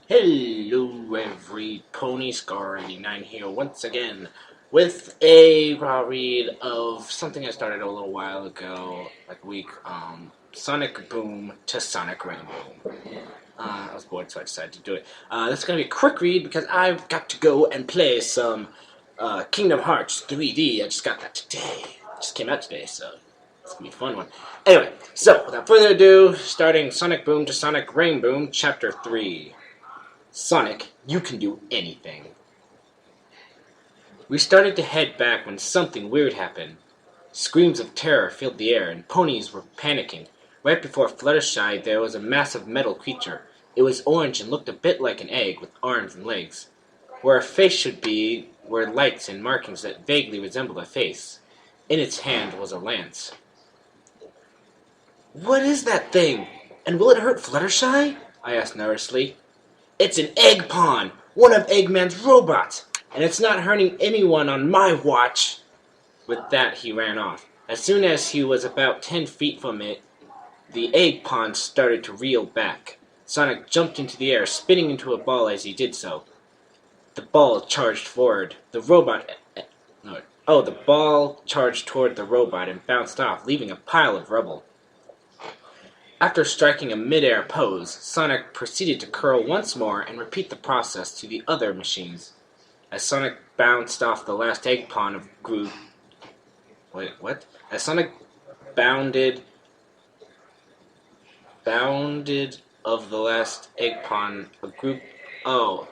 Hello every Pony Scar 89 here once again with a raw read of something I started a little while ago, like a week, Sonic Boom to Sonic Rainboom. I was bored, so I decided to do it. This is going to be a quick read because I've got to go and play some Kingdom Hearts 3D. I just got that today. It just came out today, so it's going to be a fun one. Anyway, so without further ado, starting Sonic Boom to Sonic Rainboom, Chapter 3. Sonic, you can do anything. We started to head back when something weird happened. Screams of terror filled the air, and ponies were panicking. Right before Fluttershy, there was a massive metal creature. It was orange and looked a bit like an egg with arms and legs. Where a face should be were lights and markings that vaguely resembled a face. In its hand was a lance. "What is that thing? And will it hurt Fluttershy?" I asked nervously. "It's an egg pawn, one of Eggman's robots, and it's not hurting anyone on my watch." With that, he ran off. As soon as he was about 10 feet from it, the egg pawn started to reel back. Sonic jumped into the air, spinning into a ball as he did so. The ball charged forward. The ball charged toward the robot and bounced off, leaving a pile of rubble. After striking a mid-air pose, Sonic proceeded to curl once more and repeat the process to the other machines. As Sonic bounced off the last egg pawn of group... Wait, what? As Sonic bounded of the last egg pawn, a group... Oh,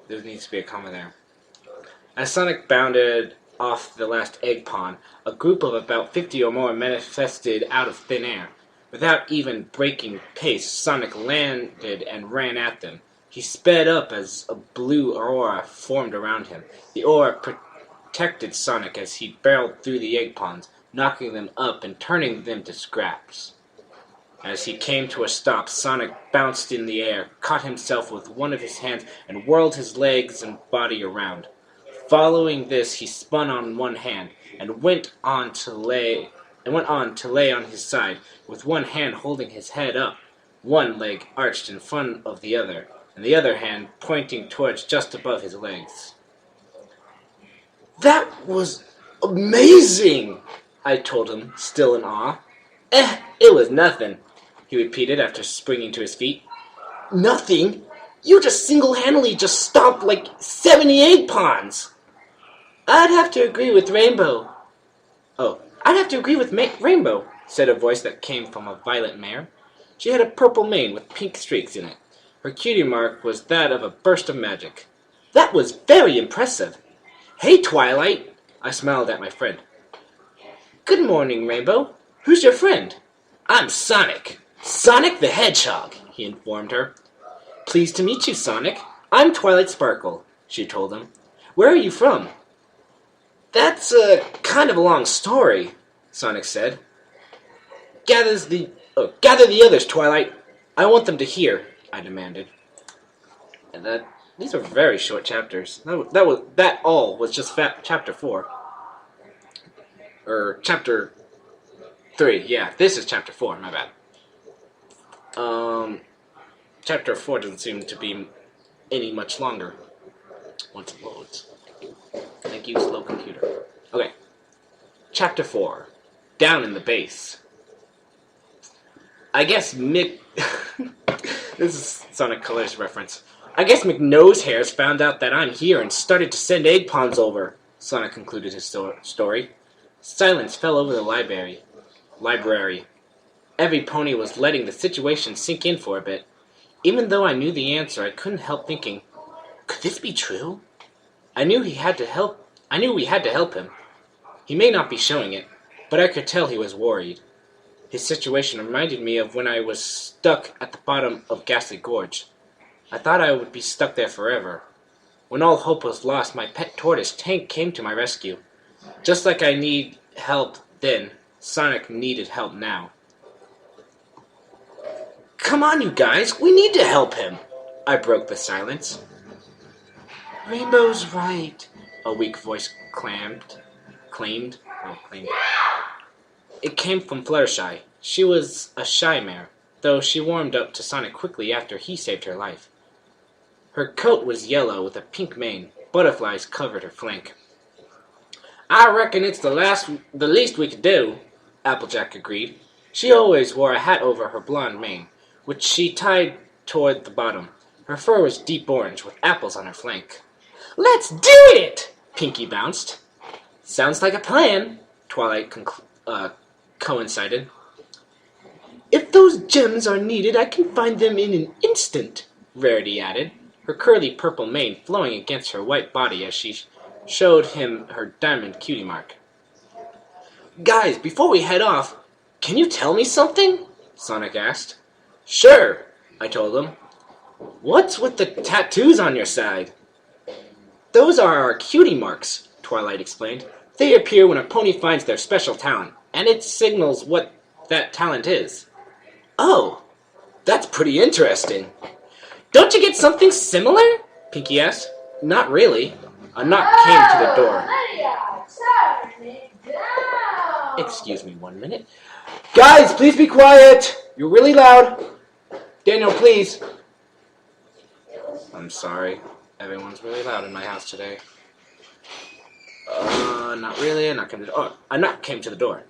there needs to be a comma there. As Sonic bounded off the last egg pawn, a group of about 50 or more manifested out of thin air. Without even breaking pace, Sonic landed and ran at them. He sped up as a blue aura formed around him. The aura protected Sonic as he barreled through the egg pawns, knocking them up and turning them to scraps. As he came to a stop, Sonic bounced in the air, caught himself with one of his hands, and whirled his legs and body around. Following this, he spun on one hand and went on to lay on his side, with one hand holding his head up, one leg arched in front of the other, and the other hand pointing towards just above his legs. "That was amazing!" I told him, still in awe. It was nothing," he repeated after springing to his feet. "Nothing? You just single-handedly just stomped like 70 egg pawns!" "I'd have to agree with Rainbow," said a voice that came from a violet mare. She had a purple mane with pink streaks in it. Her cutie mark was that of a burst of magic. "That was very impressive." "Hey, Twilight!" I smiled at my friend. "Good morning, Rainbow. Who's your friend?" "I'm Sonic. Sonic the Hedgehog," he informed her. "Pleased to meet you, Sonic. I'm Twilight Sparkle," she told him. "Where are you from?" "That's kind of a long story," Sonic said. Gather the others, Twilight. I want them to hear," I demanded. And these are very short chapters. That all was just chapter 4. Or chapter 3. Yeah, this is chapter 4. My bad. Chapter 4 doesn't seem to be any much longer. Once it loads. Thank you, slow computer. Okay. Chapter 4. Down in the base. I guess Mick... This is Sonic Colors reference. "I guess McNosehairs found out that I'm here and started to send egg pawns over," Sonic concluded his story. Silence fell over the library. Every pony was letting the situation sink in for a bit. Even though I knew the answer, I couldn't help thinking, could this be true? I knew we had to help him. He may not be showing it, but I could tell he was worried. His situation reminded me of when I was stuck at the bottom of Ghastly Gorge. I thought I would be stuck there forever. When all hope was lost, my pet tortoise Tank came to my rescue. Just like I need help then, Sonic needed help now. "Come on, you guys, we need to help him," I broke the silence. "Rainbow's right," a weak voice claimed. It came from Fluttershy. She was a shy mare, though she warmed up to Sonic quickly after he saved her life. Her coat was yellow with a pink mane. Butterflies covered her flank. "I reckon it's the least we could do," Applejack agreed. She always wore a hat over her blonde mane, which she tied toward the bottom. Her fur was deep orange, with apples on her flank. "Let's do it!" Pinkie bounced. "Sounds like a plan," Twilight coincided. "If those gems are needed, I can find them in an instant," Rarity added, her curly purple mane flowing against her white body as she showed him her diamond cutie mark. "Guys, before we head off, can you tell me something?" Sonic asked. "Sure," I told him. "What's with the tattoos on your side?" "Those are our cutie marks," Twilight explained. "They appear when a pony finds their special talent, and it signals what that talent is." "Oh, that's pretty interesting." "Don't you get something similar?" Pinkie asked. "Not really." A knock came to the door. "Excuse me 1 minute." "Guys, please be quiet! You're really loud." "Daniel, please." "I'm sorry. Everyone's really loud in my house today." Not really. A knock came to the door.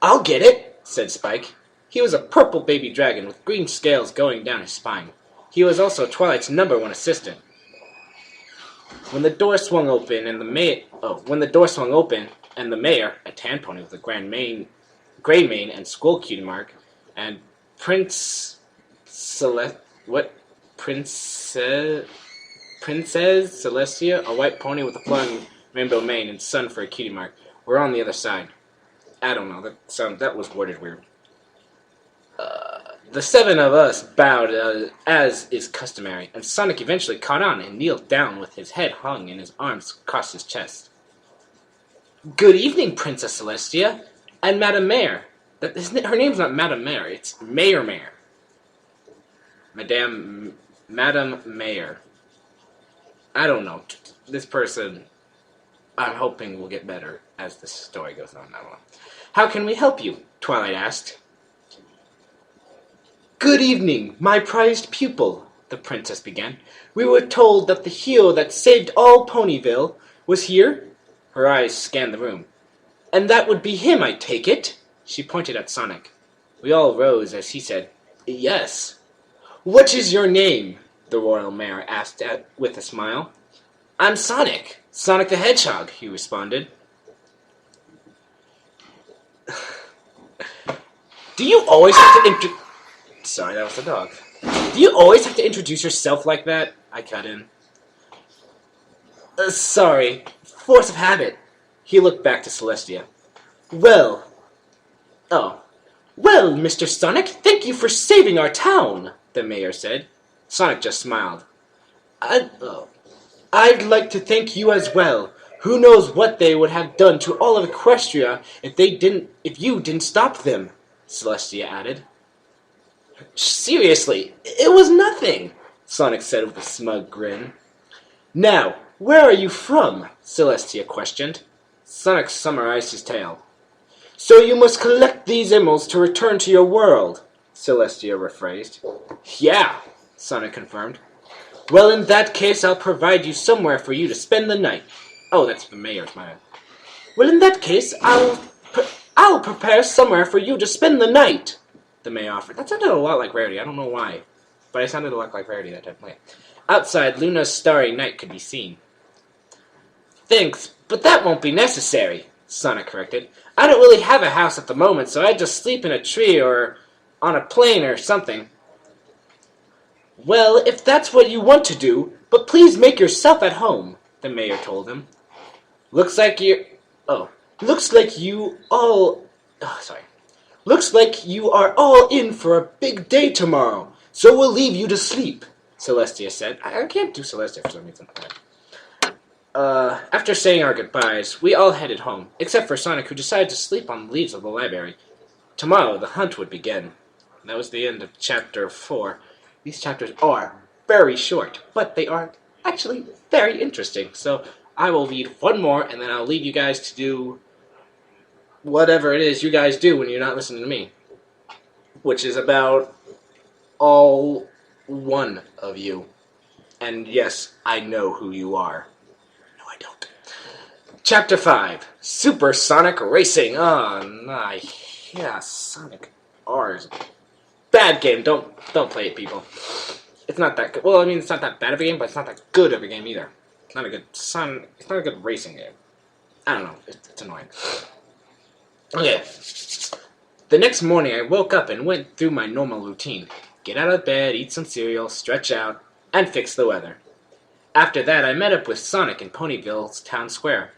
"I'll get it," said Spike. He was a purple baby dragon with green scales going down his spine. He was also Twilight's #1 assistant. When the door swung open and the mayor, a tan pony with a gray mane and skull cutie mark, and Princess Celestia, a white pony with a flowing rainbow mane and sun for a cutie mark, were on the other side. I don't know, that was worded weird. The 7 of us bowed as is customary, and Sonic eventually caught on and kneeled down with his head hung and his arms across his chest. "Good evening, Princess Celestia, and Madame Mayor." Her name's not Madame Mayor, it's Mayor. Madame Mayor. I don't know. This person, I'm hoping, will get better as the story goes on. I don't know. "How can we help you?" Twilight asked. "Good evening, my prized pupil," the princess began. "We were told that the hero that saved all Ponyville was here." Her eyes scanned the room. "And that would be him, I take it?" She pointed at Sonic. We all rose as he said, "Yes." "What is your name?" the royal mayor asked with a smile. "I'm Sonic the Hedgehog," he responded. "Do you always have to Sorry, that was the dog. "Do you always have to introduce yourself like that?" I cut in. Sorry. Force of habit." He looked back to Celestia. Well, Mr. Sonic, thank you for saving our town," the mayor said. Sonic just smiled. I'd like to thank you as well. Who knows what they would have done to all of Equestria if you didn't stop them," Celestia added. "Seriously, it was nothing," Sonic said with a smug grin. "Now, where are you from?" Celestia questioned. Sonic summarized his tale. "So you must collect these emeralds to return to your world," Celestia rephrased. "Yeah," Sonic confirmed. "Well, in that case, I'll provide you somewhere for you to spend the night." Oh, that's the mayor's mind. "Well, in that case, I'll prepare somewhere for you to spend the night," the mayor offered. That sounded a lot like Rarity. I don't know why, but it sounded a lot like Rarity that type of way. Outside, Luna's starry night could be seen. "Thanks, but that won't be necessary," Sonic corrected. "I don't really have a house at the moment, so I'd just sleep in a tree or on a plane or something." "Well, if that's what you want to do, but please make yourself at home," the mayor told him. Looks like you are all in for a big day tomorrow, so we'll leave you to sleep," Celestia said. I can't do Celestia for some reason. After saying our goodbyes, we all headed home, except for Sonic, who decided to sleep on the leaves of the library. Tomorrow, the hunt would begin. That was the end of Chapter 4. These chapters are very short, but they are actually very interesting. So I will read one more, and then I'll leave you guys to do whatever it is you guys do when you're not listening to me, which is about all one of you. And yes, I know who you are. No, I don't. Chapter 5, Supersonic Racing. Oh, my. Yeah, Sonic R's. Bad game. Don't play it, people. It's not that good. Well, I mean, it's not that bad of a game, but it's not that good of a game either. It's not a good It's not a good racing game. I don't know. It's annoying. Okay. The next morning, I woke up and went through my normal routine. Get out of bed, eat some cereal, stretch out, and fix the weather. After that, I met up with Sonic in Ponyville's town square.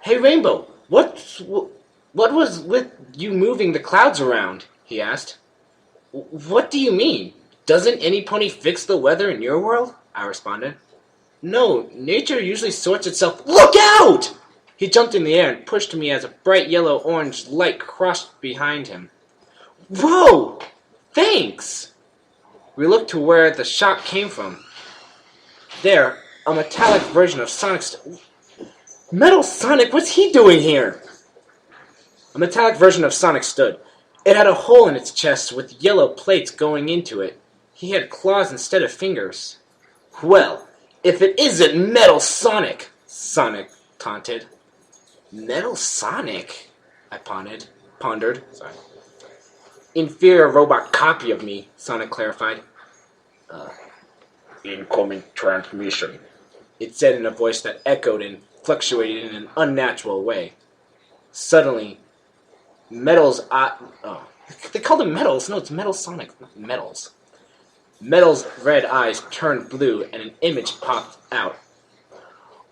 Hey, Rainbow, what was with you moving the clouds around? He asked. What do you mean? Doesn't any pony fix the weather in your world? I responded. No, nature usually sorts itself. Look out! He jumped in the air and pushed me as a bright yellow-orange light crossed behind him. Whoa! Thanks! We looked to where the shock came from. There, a metallic version of Sonic's... Metal Sonic, what's he doing here? A metallic version of Sonic stood. It had a hole in its chest with yellow plates going into it. He had claws instead of fingers. Well, if it isn't Metal Sonic, Sonic taunted. Metal Sonic? I pondered. Sorry. Inferior robot copy of me, Sonic clarified. Incoming transmission, it said in a voice that echoed and fluctuated in an unnatural way. Suddenly, Metal's they called him Metals. No, it's Metal Sonic, not Metals. Metal's red eyes turned blue and an image popped out.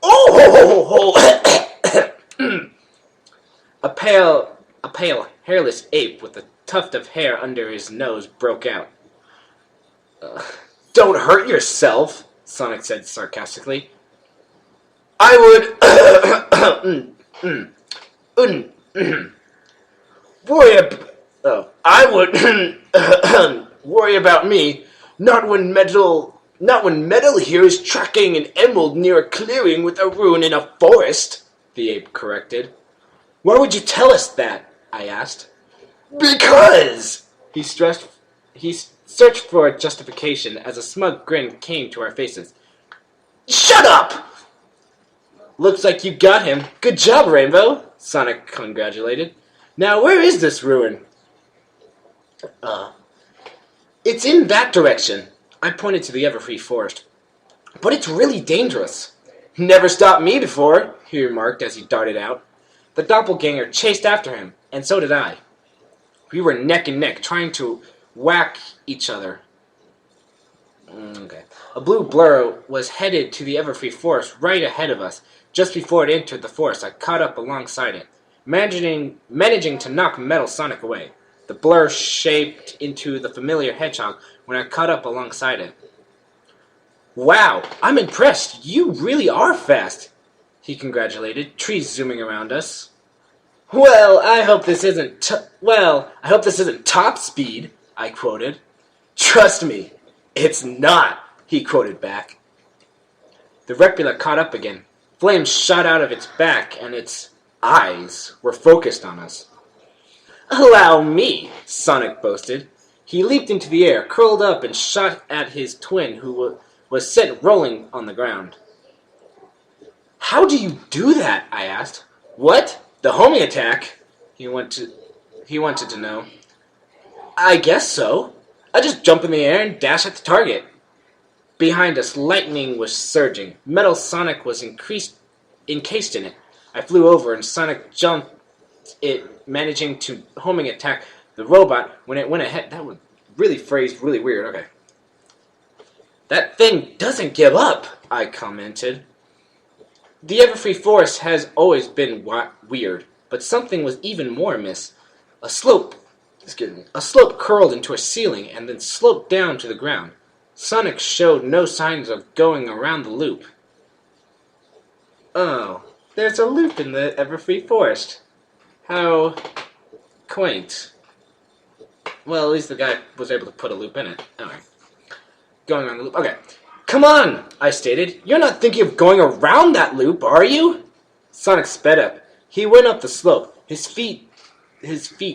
Oh! A pale, hairless ape with a tuft of hair under his nose broke out. Don't hurt yourself, Sonic said sarcastically. I would worry about me, not when Metal here is tracking an emerald near a clearing with a ruin in a forest, the ape corrected. Why would you tell us that? I asked. Because! He searched for a justification as a smug grin came to our faces. Shut up! Looks like you got him. Good job, Rainbow, Sonic congratulated. Now, where is this ruin? It's in that direction. I pointed to the Everfree Forest. But it's really dangerous. Never stopped me before, he remarked as he darted out. The doppelganger chased after him, and so did I. We were neck and neck, trying to whack each other. Okay. A blue blur was headed to the Everfree Forest right ahead of us. Just before it entered the forest, I caught up alongside it, managing to knock Metal Sonic away. The blur shaped into the familiar hedgehog when I caught up alongside it. Wow, I'm impressed. You really are fast, he congratulated, trees zooming around us. Well, I hope this isn't top speed, I quoted. Trust me, it's not, he quoted back. The Repula caught up again. Flames shot out of its back, and its eyes were focused on us. Allow me, Sonic boasted. He leaped into the air, curled up, and shot at his twin, who was sent rolling on the ground. How do you do that? I asked. What? The homing attack? He wanted to know. I guess so. I just jump in the air and dash at the target. Behind us, lightning was surging. Metal Sonic was encased in it. I flew over and Sonic jumped it, managing to homing attack the robot when it went ahead. That was really phrased really weird. Okay. That thing doesn't give up, I commented. The Everfree Forest has always been weird, but something was even more amiss. A slope curled into a ceiling and then sloped down to the ground. Sonic showed no signs of going around the loop. Oh, there's a loop in the Everfree Forest. How quaint. Well, at least the guy was able to put a loop in it. Anyway, going around the loop. Okay. Come on, I stated. You're not thinking of going around that loop, are you? Sonic sped up. He went up the slope, his feet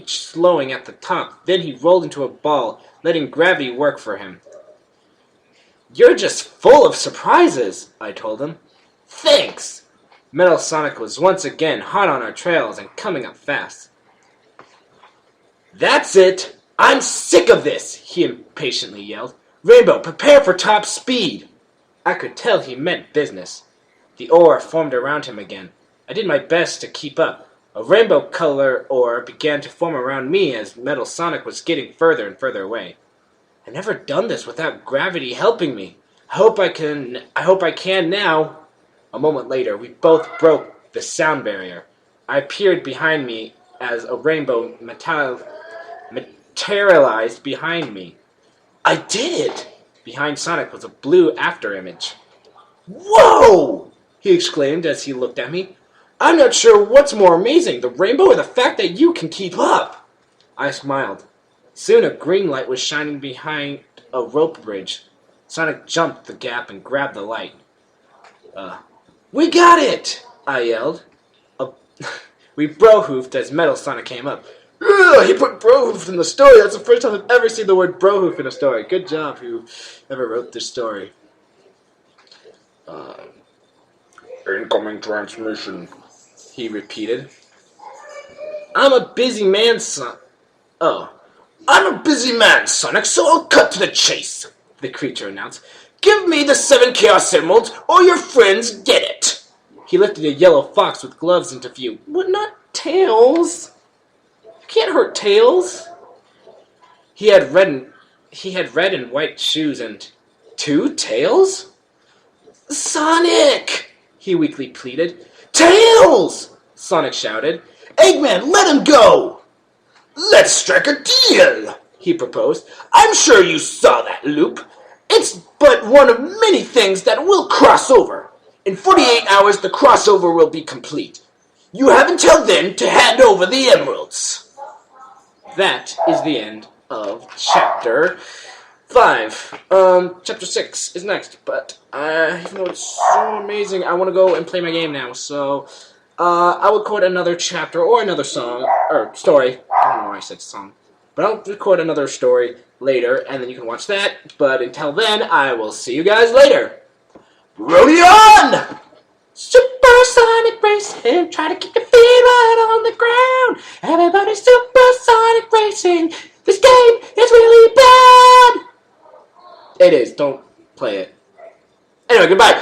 slowing at the top. Then he rolled into a ball, letting gravity work for him. You're just full of surprises, I told him. Thanks! Metal Sonic was once again hot on our trails and coming up fast. That's it! I'm sick of this! He impatiently yelled. Rainbow, prepare for top speed! I could tell he meant business. The ore formed around him again. I did my best to keep up. A rainbow color ore began to form around me as Metal Sonic was getting further and further away. I've never done this without gravity helping me. I hope I can now. A moment later, we both broke the sound barrier. I appeared behind me as a rainbow materialized behind me. I did it! Behind Sonic was a blue afterimage. Whoa! He exclaimed as he looked at me. I'm not sure what's more amazing, the rainbow or the fact that you can keep up. I smiled. Soon a green light was shining behind a rope bridge. Sonic jumped the gap and grabbed the light. We got it! I yelled. We bro-hoofed as Metal Sonic came up. Ugh, he put bro-hoof in the story. That's the first time I've ever seen the word bro-hoof in a story. Good job, whoever wrote this story. Incoming transmission, he repeated. I'm a busy man, Sonic, so I'll cut to the chase, the creature announced. Give me the 7 Chaos Emeralds, or your friends get it. He lifted a yellow fox with gloves into view. What, not Tails? You can't hurt Tails. He had red and white shoes and 2 tails? Sonic! He weakly pleaded. Tails! Sonic shouted. Eggman, let him go! Let's strike a deal, he proposed. I'm sure you saw that loop. It's but one of many things that will cross over. In 48 hours, the crossover will be complete. You have until then to hand over the emeralds. That is the end of Chapter 5. Chapter 6 is next, but even though it's so amazing, I want to go and play my game now, so I will record another chapter or another song, or story. I don't know why I said song. But I'll record another story later, and then you can watch that. But until then, I will see you guys later. Rodeo! Supersonic racing, try to keep your feet right on the ground. Everybody supersonic racing. This game is really bad. It is. Don't play it. Anyway, goodbye.